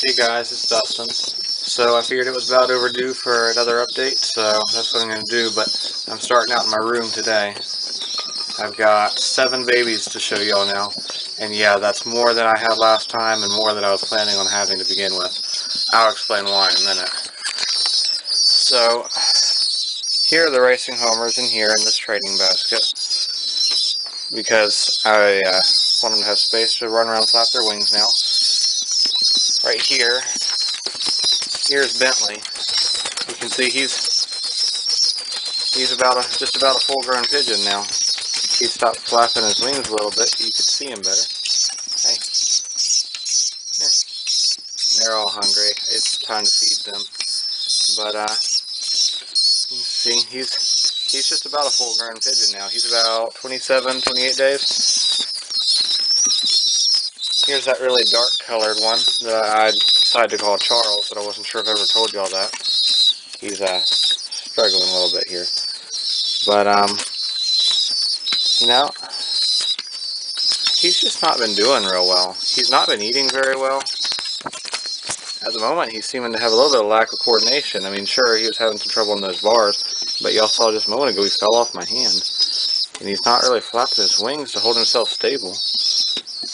Hey guys, it's Dustin. So I figured it was about overdue for another update, so that's what I'm going to do, but I'm starting out in my room today. I've got 7 babies to show y'all now, and yeah, that's more than I had last time and more than I was planning on having to begin with. I'll explain why in a minute. So, here are the racing homers in here in this trading basket, because I want them to have space to run around and flap their wings now. Right here, here's Bentley. You can see he's just about a full-grown pigeon now. He stopped flapping his wings a little bit so you could see him better. Hey, here. They're all hungry. It's time to feed them. But you can see he's just about a full-grown pigeon now. He's about 27, 28 days. Here's that really dark-colored one that I decided to call Charles, but I wasn't sure if I ever told y'all that. He's struggling a little bit here. But, you know, he's just not been doing real well. He's not been eating very well. At the moment, he's seeming to have a little bit of lack of coordination. I mean, sure, he was having some trouble in those bars, but y'all saw just a moment ago he fell off my hand. And he's not really flapping his wings to hold himself stable.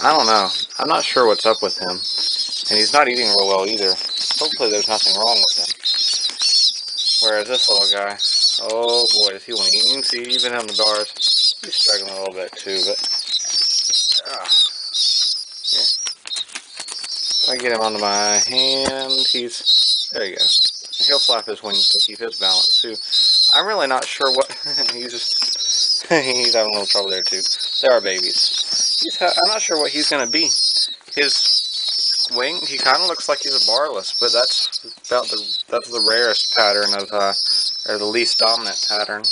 I don't know. I'm not sure what's up with him. And he's not eating real well either. Hopefully there's nothing wrong with him. Whereas this little guy, oh boy, does he want to eat. You can see even on the bars, he's struggling a little bit too, but yeah. If I get him onto my hand, there you go. And he'll flap his wings to keep his balance too. I'm really not sure what, he's having a little trouble there too. There are babies. I'm not sure what he's going to be. His wing, he kind of looks like he's a barless, but that's the rarest pattern of, or the least dominant pattern.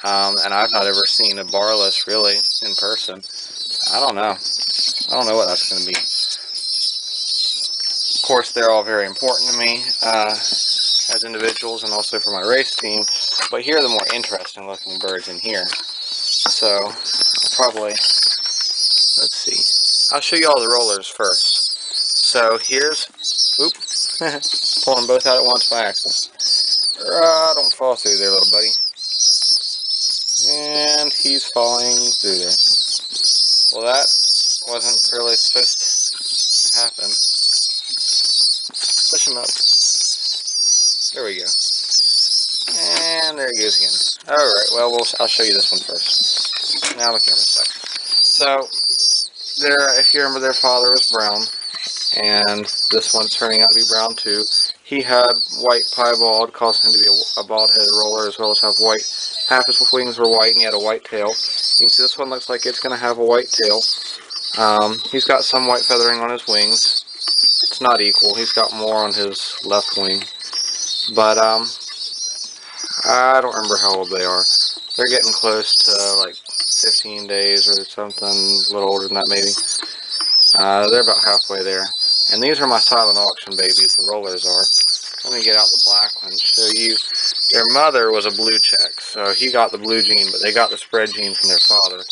And I've not ever seen a barless really in person. I don't know. I don't know what that's going to be. Of course, they're all very important to me as individuals and also for my race team, but here are the more interesting looking birds in here. So, I'll probably, let's see, I'll show you all the rollers first. So here's, pulling both out at once by accident. Don't fall through there, little buddy. And he's falling through there. Well, that wasn't really supposed to happen. Push him up. There we go. And there he goes again. Alright, well, I'll show you this one first. Now the camera's stuck. So, if you remember, their father was brown, and this one's turning out to be brown too. He had white piebald, causing him to be a bald-headed roller, as well as have white. Half his wings were white, and he had a white tail. You can see this one looks like it's going to have a white tail. He's got some white feathering on his wings. It's not equal. He's got more on his left wing. But, I don't remember how old they are. They're getting close to, like, 15 days or something, a little older than that maybe. They're about halfway there. And these are my silent auction babies, the rollers are. Let me get out the black one and show you. Their mother was a blue check, so he got the blue gene, but they got the spread gene from their father.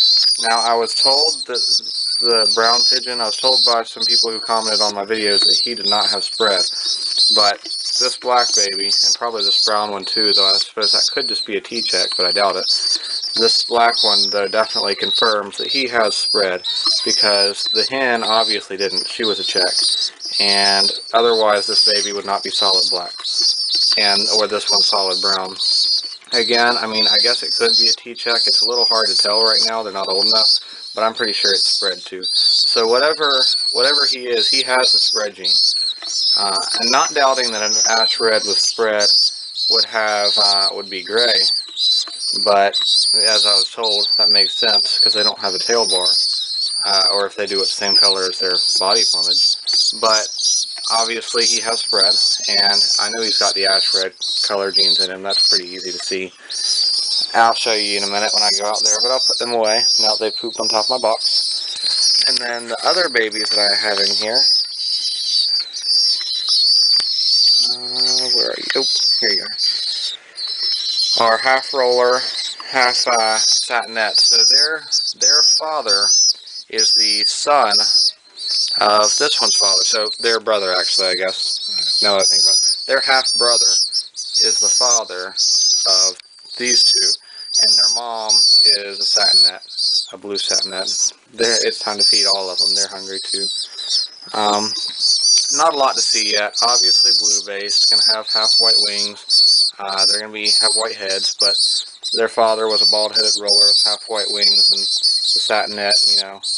Now, I was told that the brown pigeon, I was told by some people who commented on my videos that he did not have spread. But this black baby, and probably this brown one too, though I suppose that could just be a T-check, but I doubt it. This black one, though, definitely confirms that he has spread, because the hen obviously didn't. She was a check. And otherwise, this baby would not be solid black. Or this one solid brown. Again, I mean, I guess it could be a T-check. It's a little hard to tell right now. They're not old enough. But I'm pretty sure it's spread too. So whatever he is, he has the spread gene. I'm not doubting that an ash red with spread would be gray. But as I was told, that makes sense because they don't have a tail bar. Or if they do, it's the same color as their body plumage. But obviously he has spread, and I know he's got the ash red color genes in him. That's pretty easy to see. I'll show you in a minute when I go out there, but I'll put them away now that they pooped on top of my box. And then the other babies that I have in here, where are you? Oh, here you are half roller, half Satinets. So their father is the son of this one's father. So their brother, actually, I guess. Now that I think about it, their half brother is the father of these two, and their mom is a satinet, a blue satinet. It's time to feed all of them. They're hungry too. Not a lot to see yet. Obviously blue base. Going to have half white wings. They're going to have white heads, but their father was a bald-headed roller with half white wings, and the satinet,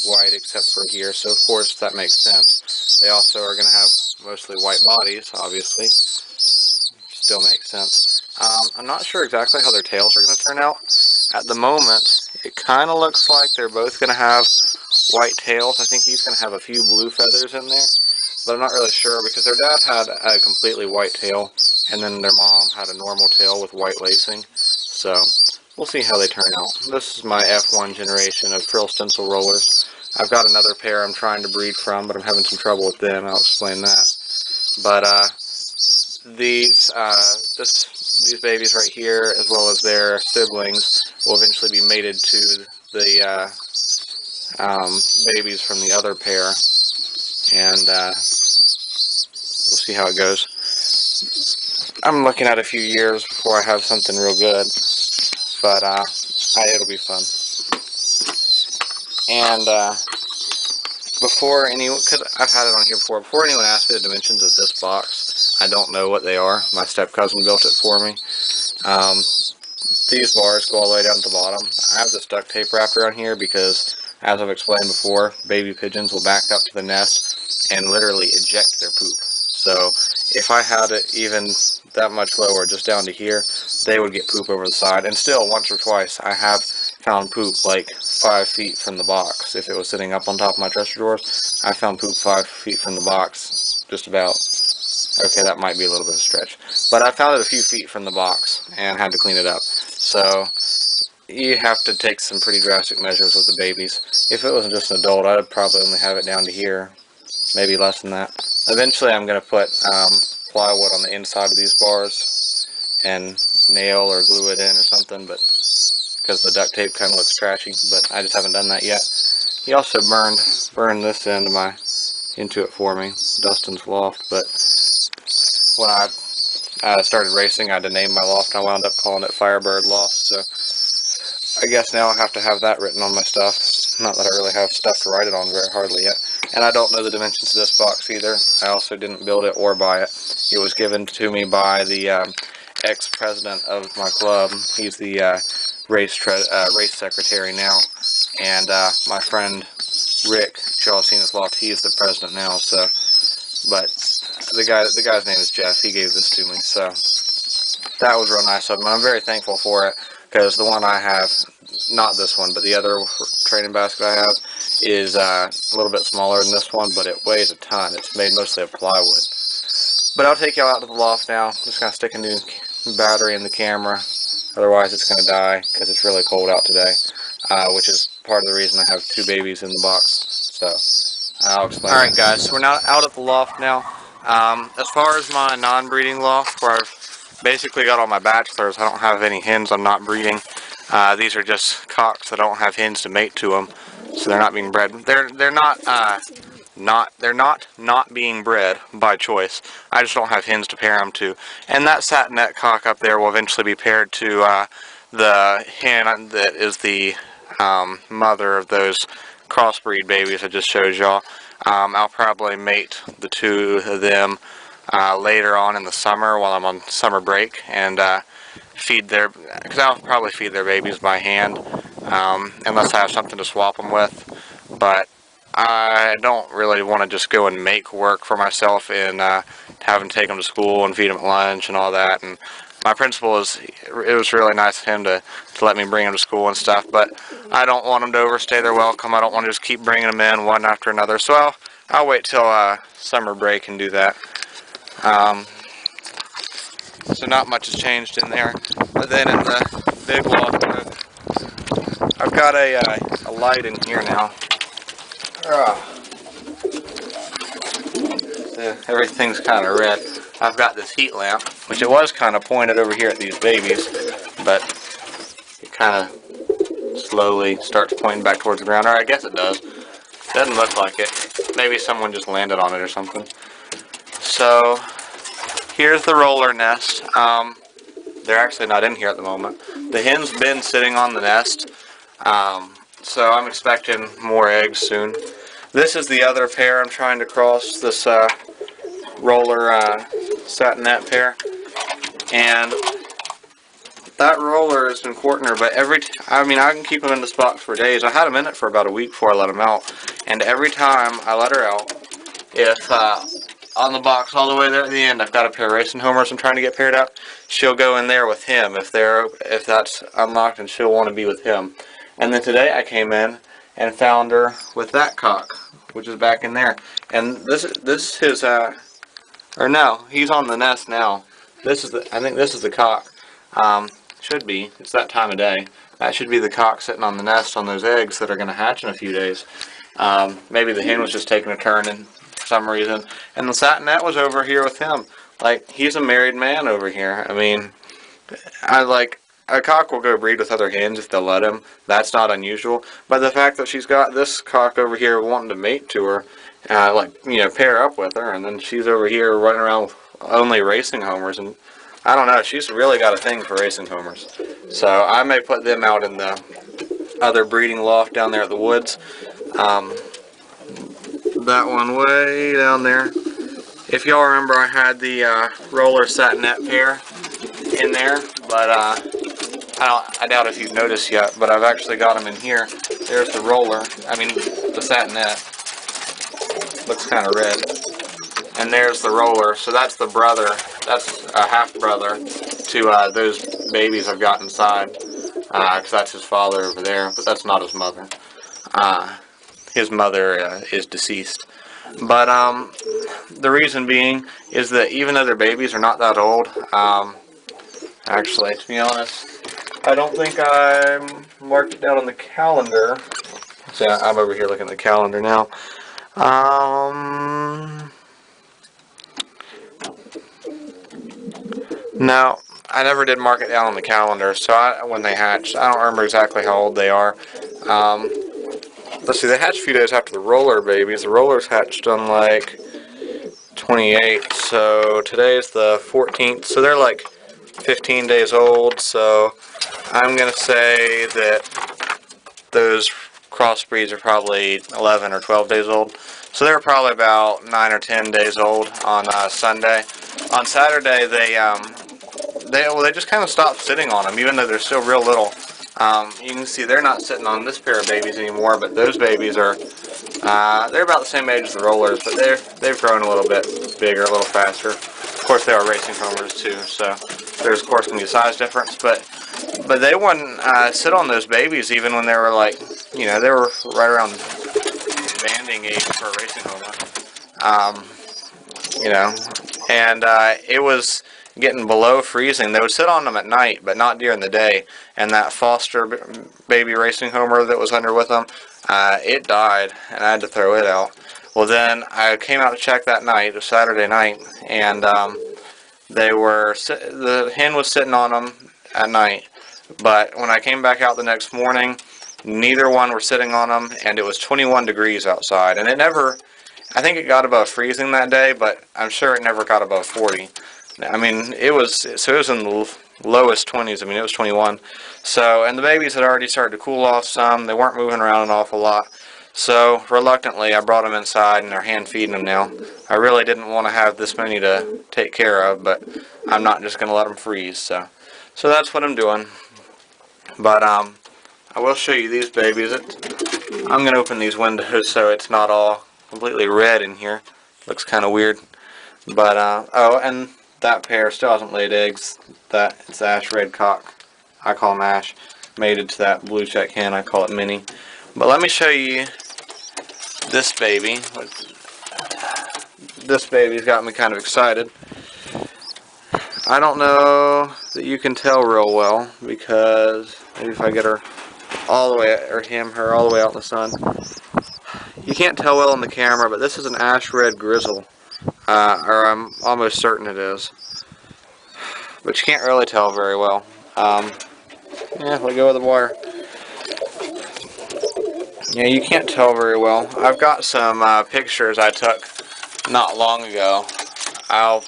white except for here. So of course that makes sense. They also are going to have mostly white bodies, obviously. Still makes sense. I'm not sure exactly how their tails are going to turn out. At the moment, it kind of looks like they're both going to have white tails. I think he's going to have a few blue feathers in there, but I'm not really sure because their dad had a completely white tail, and then their mom had a normal tail with white lacing. So we'll see how they turn out. This is my F1 generation of frill stencil rollers. I've got another pair I'm trying to breed from, but I'm having some trouble with them. I'll explain that. But these babies right here, as well as their siblings, will eventually be mated to the babies from the other pair, and we'll see how it goes. I'm looking at a few years before I have something real good, but it'll be fun. And because I've had it on here before anyone asks me the dimensions of this box, I don't know what they are. My step-cousin built it for me. These bars go all the way down to the bottom. I have this duct tape wrapped around here because, as I've explained before, baby pigeons will back up to the nest and literally eject their poop. So if I had it even that much lower, just down to here, they would get poop over the side. And still, once or twice, I have found poop like 5 feet from the box. If it was sitting up on top of my dresser drawers, I found poop 5 feet from the box, just about. Okay, that might be a little bit of a stretch. But I found it a few feet from the box and had to clean it up. So you have to take some pretty drastic measures with the babies. If it was just an adult, I'd probably only have it down to here, maybe less than that. Eventually I'm going to put plywood on the inside of these bars and nail or glue it in or something, but because the duct tape kind of looks trashy, but I just haven't done that yet. He also burned this into it for me, Dustin's loft, but when I started racing, I had to name my loft. I wound up calling it Firebird Loft, so I guess now I have to have that written on my stuff. Not that I really have stuff to write it on very hardly yet. And I don't know the dimensions of this box either. I also didn't build it or buy it. It was given to me by the ex-president of my club. He's the race secretary now. And my friend Rick, y'all have seen his loft, he's the president now, so. But the guy's name is Jeff. He gave this to me, so that was real nice of him. I'm very thankful for it, because the one I have, not this one, but the other training basket I have, is a little bit smaller than this one, but it weighs a ton. It's made mostly of plywood. But I'll take y'all out to the loft now. I'm just going to stick a new battery in the camera. Otherwise it's going to die, because it's really cold out today, which is part of the reason I have 2 babies in the box. So I'll explain. Alright guys, so we're now out at the loft now. As far as my non-breeding loft, where I've basically got all my bachelors, I don't have any hens I'm not breeding. These are just cocks that don't have hens to mate to them, so they're not being bred. They're not being bred by choice. I just don't have hens to pair them to. And that satinet cock up there will eventually be paired to the hen that is the mother of those crossbreed babies I just showed y'all. I'll probably mate the 2 of them later on in the summer while I'm on summer break, and because I'll probably feed their babies by hand, unless I have something to swap them with. But I don't really want to just go and make work for myself and have them take them to school and feed them at lunch and all that. And my principal it was really nice of him to let me bring them to school and stuff, but I don't want them to overstay their welcome. I don't want to just keep bringing them in one after another, so I'll wait till summer break and do that. So not much has changed in there, but then in the big loft, I've got a light in here now. Everything's kind of red. I've got this heat lamp, which it was kind of pointed over here at these babies, but it kind of slowly starts pointing back towards the ground, or I guess it does. Doesn't look like it. Maybe someone just landed on it or something. So here's the roller nest. They're actually not in here at the moment. The hen's been sitting on the nest, so I'm expecting more eggs soon. This is the other pair I'm trying to cross, this roller Satinet pair. And that roller has been courting her, but I can keep them in this box for days. I had them in it for about a week before I let them out. And every time I let her out, if on the box all the way there at the end I've got a pair of racing homers I'm trying to get paired out, she'll go in there with him if that's unlocked, and she'll want to be with him. And then today I came in and found her with that cock, which is back in there. And this is his or no, he's on the nest now. I think this is the cock. Should be. It's that time of day. That should be the cock sitting on the nest on those eggs that are going to hatch in a few days. Maybe the hen was just taking a turn and for some reason. And the Satinet was over here with him. Like, he's a married man over here. I mean, a cock will go breed with other hens if they'll let him. That's not unusual. But the fact that she's got this cock over here wanting to mate to her, pair up with her, and then she's over here running around with only racing homers, and I don't know, she's really got a thing for racing homers. So I may put them out in the other breeding loft down there at the woods. That one way down there. If y'all remember, I had the roller Satinet pair in there, but I doubt if you've noticed yet, but I've actually got them in here. There's the roller, the Satinet. Looks kind of red. And there's the roller, so that's the brother, that's a half-brother to those babies I've got inside, because that's his father over there, but that's not his mother. His mother is deceased. But the reason being is that even though their babies are not that old, actually, to be honest, I don't think I marked it down on the calendar. So I'm over here looking at the calendar now. No, I never did mark it down on the calendar, so when they hatched, I don't remember exactly how old they are. Let's see, they hatched a few days after the roller babies. The rollers hatched on like 28, so today's the 14th, so they're like 15 days old, so I'm going to say that those crossbreeds are probably 11 or 12 days old. So they're probably about 9 or 10 days old on Sunday. On Saturday, they just kind of stopped sitting on them, even though they're still real little. You can see they're not sitting on this pair of babies anymore, but those babies are, they're about the same age as the rollers, but they've grown a little bit bigger, a little faster. Of course, they are racing homers too, so there's of course going to be a size difference, but they wouldn't sit on those babies even when they were like, they were right around banding age for a racing homer. And it was getting below freezing. They would sit on them at night, but not during the day. And that foster baby racing homer that was under with them, it died, and I had to throw it out. Well, then I came out to check that night, it was Saturday night, and the hen was sitting on them at night. But when I came back out the next morning, neither one were sitting on them, and it was 21 degrees outside. And I think it got above freezing that day, but I'm sure it never got above 40. It was in the lowest 20s. It was 21. So, and the babies had already started to cool off some. They weren't moving around an awful lot. So, reluctantly, I brought them inside, and they're hand feeding them now. I really didn't want to have this many to take care of, but I'm not just going to let them freeze. So that's what I'm doing. But I will show you these babies. I'm going to open these windows so it's not all completely red in here. Looks kind of weird. But, oh, and that pair still hasn't laid eggs. It's the ash red cock. I call them ash. Mated to that blue check hen. I call it Minnie. But let me show you this baby. This baby's got me kind of excited. I don't know that you can tell real well, because maybe if I get her all the way, or her all the way out in the sun. You can't tell well on the camera, but this is an ash red grizzle. Or I'm almost certain it is. But you can't really tell very well. Yeah, we'll go with the wire. Yeah, you can't tell very well. I've got some pictures I took not long ago. I'll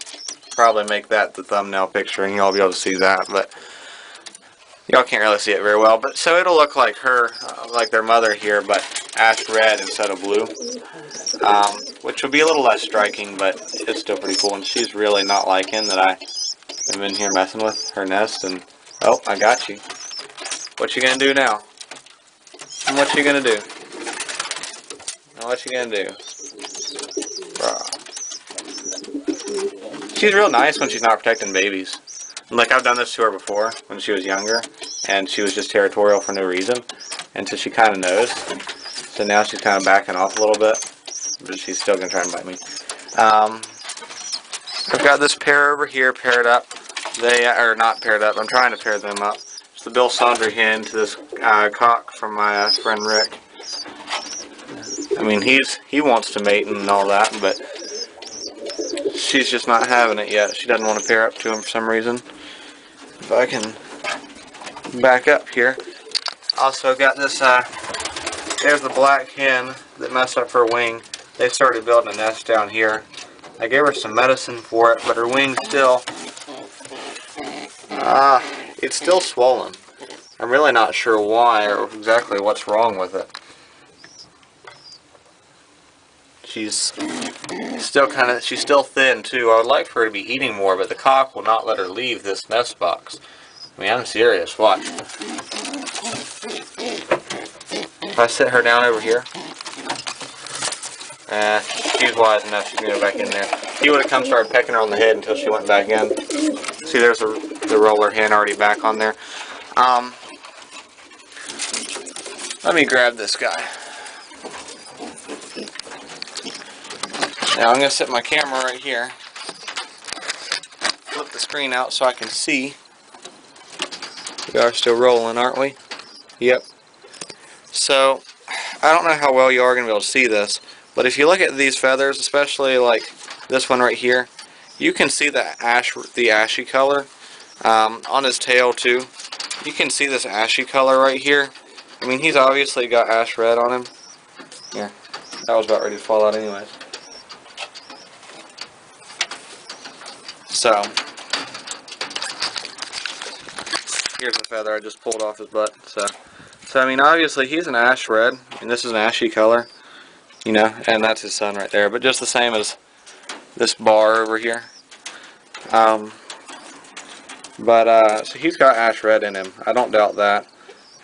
probably make that the thumbnail picture and y'all be able to see that, but y'all can't really see it very well. But so it'll look like her, like their mother here, but ash red instead of blue, which will be a little less striking, but it's still pretty cool. And she's really not liking that I am in here messing with her nest. And oh, I got you. What you gonna do now? And what you gonna do? And what you gonna do? She's real nice when she's not protecting babies. Like, I've done this to her before when she was younger, and she was just territorial for no reason, and so she kind of knows. So now she's kind of backing off a little bit, but she's still gonna try and bite me. I've got this pair over here paired up. They are not paired up. I'm trying to pair them up. It's the Bill Saunders hen to this cock from my friend Rick. I mean, he wants to mate and all that, but she's just not having it yet. She doesn't want to pair up to him for some reason. If I can back up here. Also got this, there's the black hen that messed up her wing. They started building a nest down here. I gave her some medicine for it, but her wing still, it's still swollen. I'm really not sure why or exactly what's wrong with it. She's still thin too. I would like for her to be eating more, but the cock will not let her leave this nest box. I mean, I'm serious. Watch. If I sit her down over here, she's wise enough. She's gonna go back in there. He would have come started pecking her on the head until she went back in. See, there's the roller hen already back on there. Let me grab this guy. Now I'm going to set my camera right here. Flip the screen out so I can see. We are still rolling, aren't we? Yep. So, I don't know how well you are going to be able to see this, but if you look at these feathers, especially like this one right here, you can see the ashy color on his tail too. You can see this ashy color right here. I mean, he's obviously got ash red on him. Here, that was about ready to fall out anyways. So, here's the feather I just pulled off his butt. So I mean, obviously he's an ash red, and this is an ashy color, you know, and that's his son right there. But just the same as this bar over here. So he's got ash red in him. I don't doubt that,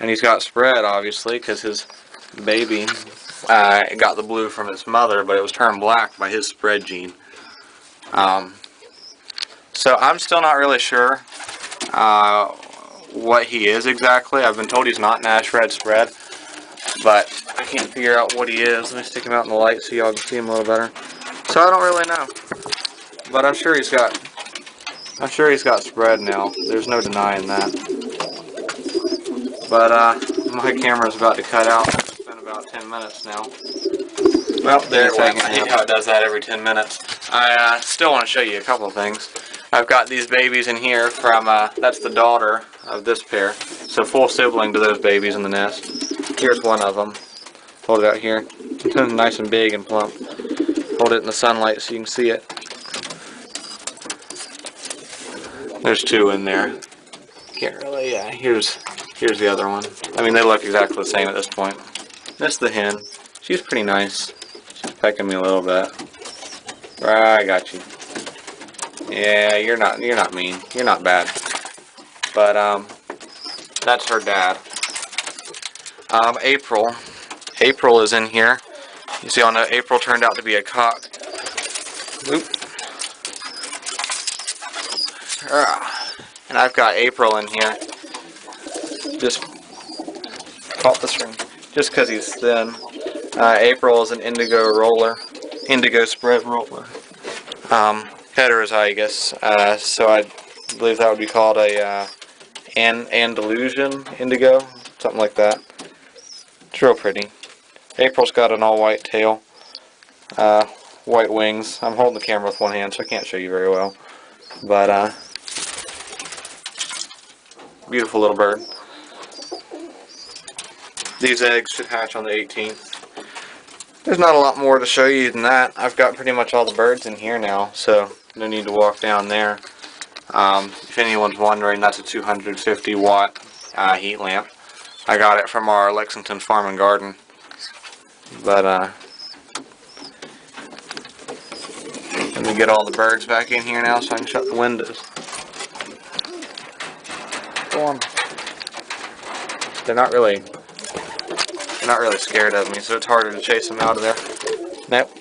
and he's got spread obviously because his baby got the blue from his mother, but it was turned black by his spread gene. So I'm still not really sure what he is exactly. I've been told he's not an ash red spread, but I can't figure out what he is. Let me stick him out in the light so y'all can see him a little better. So I don't really know, but I'm sure he's got spread now. There's no denying that. But my camera's about to cut out. It's been about 10 minutes now. Well, there it went. I hate how it does that every 10 minutes. I still want to show you a couple of things. I've got these babies in here from, that's the daughter of this pair. So full sibling to those babies in the nest. Here's one of them. Hold it out here. Nice and big and plump. Hold it in the sunlight so you can see it. There's two in there. Can't really, yeah, here's the other one. I mean, they look exactly the same at this point. That's the hen. She's pretty nice. She's pecking me a little bit. I got you. Yeah, you're not mean. You're not bad. But that's her dad. April is in here. You see, on April turned out to be a cock. Oop. And I've got April in here. Just caught the string. Just because he's thin. April is an indigo roller. Indigo spread roller. Heterozygous, so I believe that would be called a Andalusian indigo, something like that. It's real pretty. April's got an all-white tail, white wings. I'm holding the camera with one hand, so I can't show you very well. But beautiful little bird. These eggs should hatch on the 18th. There's not a lot more to show you than that. I've got pretty much all the birds in here now, so no need to walk down there. If anyone's wondering, that's a 250 watt heat lamp. I got it from our Lexington Farm and Garden. But let me get all the birds back in here now so I can shut the windows. Go on. They're not really scared of me, so it's harder to chase them out of there. Nope.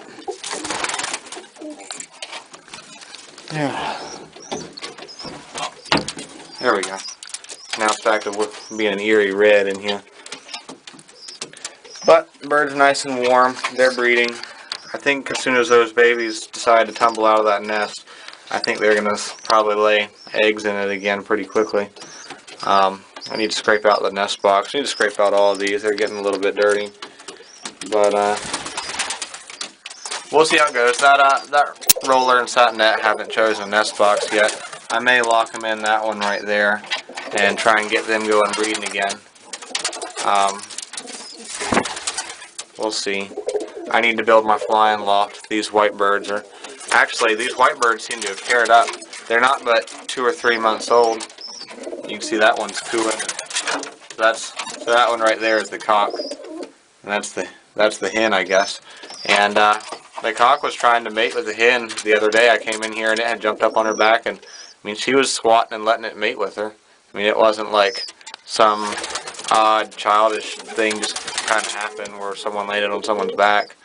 Yeah. There we go. Now it's back to being an eerie red in here. But the birds are nice and warm. They're breeding. I think as soon as those babies decide to tumble out of that nest, I think they're going to probably lay eggs in it again pretty quickly. I need to scrape out the nest box. I need to scrape out all of these. They're getting a little bit dirty. But we'll see how it goes. That roller and Satinet haven't chosen a nest box yet. I may lock them in that one right there and try and get them going breeding again. We'll see. I need to build my flying loft. These white birds are... Actually, these white birds seem to have paired up. They're not but 2 or 3 months old. You can see that one's cooing. So that one right there is the cock. And that's the hen, I guess. And the cock was trying to mate with the hen the other day. I came in here and it had jumped up on her back, and I mean, she was squatting and letting it mate with her. I mean, it wasn't like some odd childish thing just kind of happened where someone landed on someone's back.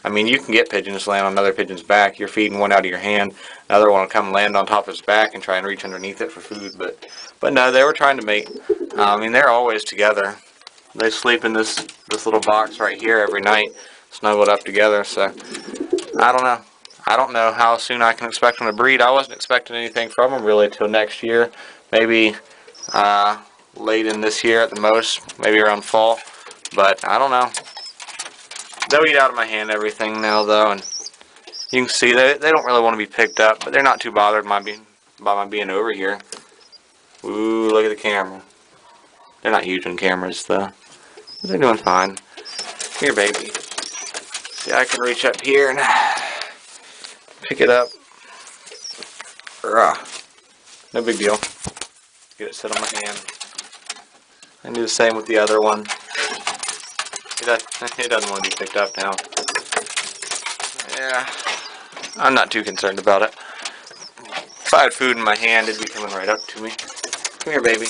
I mean, you can get pigeons to land on another pigeon's back. You're feeding one out of your hand, another one will come land on top of its back and try and reach underneath it for food. But no, they were trying to mate. I mean, they're always together. They sleep in this little box right here every night, snuggled up together. So I don't know. I don't know how soon I can expect them to breed. I wasn't expecting anything from them really till next year, maybe late in this year at the most, maybe around fall. But I don't know. They'll eat out of my hand everything now, though, and you can see they don't really want to be picked up, but they're not too bothered by my being over here. Ooh, look at the camera. They're not huge on cameras, though. But they're doing fine. Here, baby. See, I can reach up here and pick it up. No big deal. Get it set on my hand. I do the same with the other one. It doesn't want to be picked up now. Yeah, I'm not too concerned about it. If I had food in my hand, it'd be coming right up to me. Come here, baby.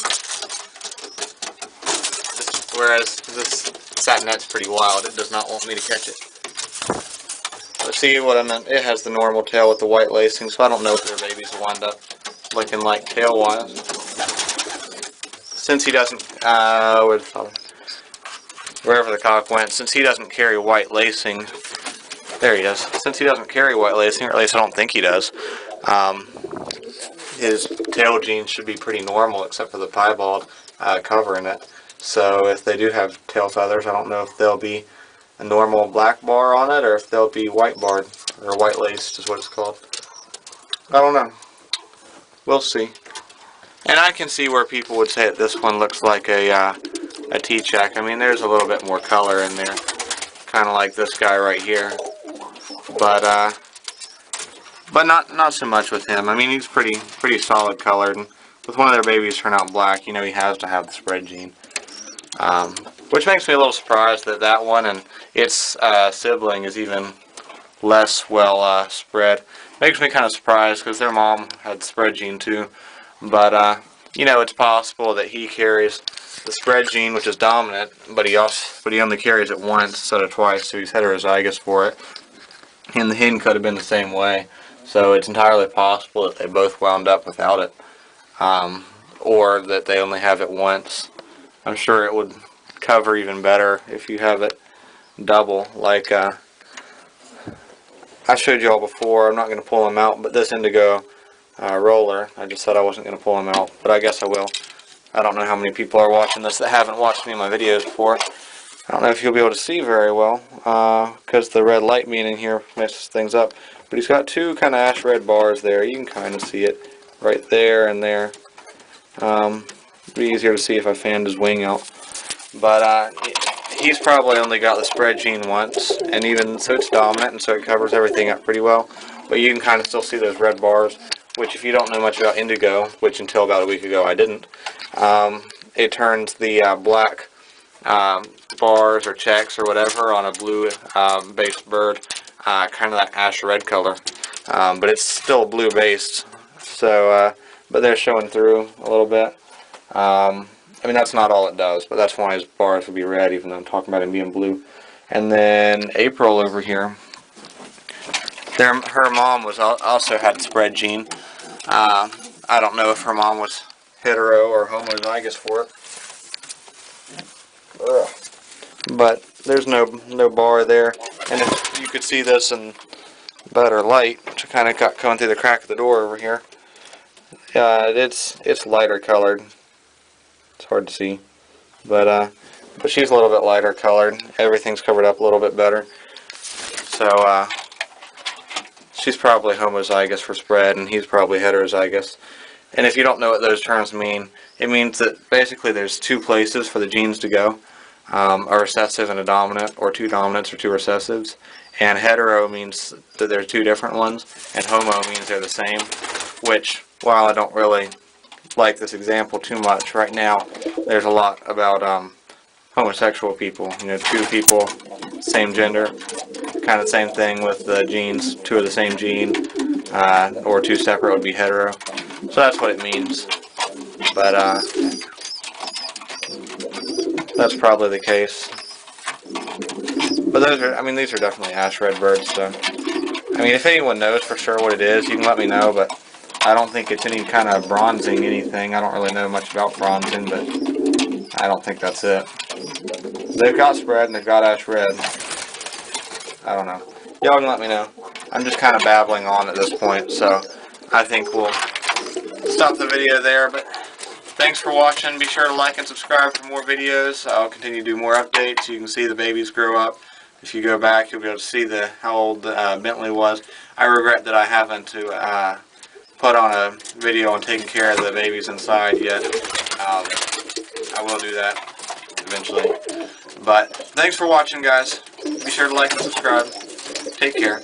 Whereas this Satinet's pretty wild. It does not want me to catch it. But see what I meant? It has the normal tail with the white lacing, so I don't know if their babies will wind up looking like tail-wise. Since he doesn't, where's the father? Wherever the cock went, since he doesn't carry white lacing, there he is. Since he doesn't carry white lacing, or at least I don't think he does, his tail genes should be pretty normal, except for the piebald covering it. So if they do have tail feathers, I don't know if they'll be a normal black bar on it, or if they'll be white barred, or white laced is what it's called. I don't know. We'll see. And I can see where people would say that this one looks like a T-check. I mean, there's a little bit more color in there, kind of like this guy right here. But not so much with him. I mean, he's pretty solid colored. And with one of their babies turn out black, you know he has to have the spread gene. Which makes me a little surprised that that one and its sibling is even less well spread. Makes me kind of surprised because their mom had spread gene too. But you know, it's possible that he carries the spread gene, which is dominant, but he only carries it once instead of twice, so he's heterozygous for it. And the hen could have been the same way, so it's entirely possible that they both wound up without it, or that they only have it once. I'm sure it would cover even better if you have it double, like I showed you all before. I'm not going to pull them out, but this indigo roller, I just said I wasn't going to pull them out, but I guess I will. I don't know how many people are watching this that haven't watched any of my videos before. I don't know if you'll be able to see very well, because the red light being in here messes things up. But he's got two kind of ash red bars there. You can kind of see it right there and there. It'd be easier to see if I fanned his wing out. But he's probably only got the spread gene once, and even so it's dominant, and so it covers everything up pretty well. But you can kind of still see those red bars, which if you don't know much about indigo, which until about a week ago I didn't, it turns the black bars or checks or whatever on a blue based bird, kind of that ash red color, but it's still blue based. So, but they're showing through a little bit. I mean, that's not all it does, but that's why his bars would be red, even though I'm talking about him being blue. And then April over here, her mom was also had spread gene. I don't know if her mom was hetero or homozygous for it. Ugh. But there's no bar there, and if you could see this in better light, which kind of got coming through the crack of the door over here. It's lighter colored. It's hard to see, but she's a little bit lighter colored. Everything's covered up a little bit better. So she's probably homozygous for spread, and he's probably heterozygous. And if you don't know what those terms mean, it means that basically there's two places for the genes to go. A recessive and a dominant, or two dominants or two recessives. And hetero means that there's two different ones, and homo means they're the same, which, while I don't really like this example too much right now, there's a lot about homosexual people. You know, two people, same gender, kind of the same thing with the genes, two of the same gene, or two separate would be hetero. So that's what it means. But that's probably the case. But those are, I mean, these are definitely ash red birds, so, I mean, if anyone knows for sure what it is, you can let me know, but I don't think it's any kind of bronzing anything. I don't really know much about bronzing, but I don't think that's it. They've got spread and they've got ash red. I don't know. Y'all can let me know. I'm just kind of babbling on at this point, so I think we'll stop the video there, but thanks for watching. Be sure to like and subscribe for more videos. I'll continue to do more updates. You can see the babies grow up. If you go back, you'll be able to see how old Bentley was. I regret that I haven't put on a video on taking care of the babies inside yet. I will do that eventually. But thanks for watching, guys. Be sure to like and subscribe. Take care.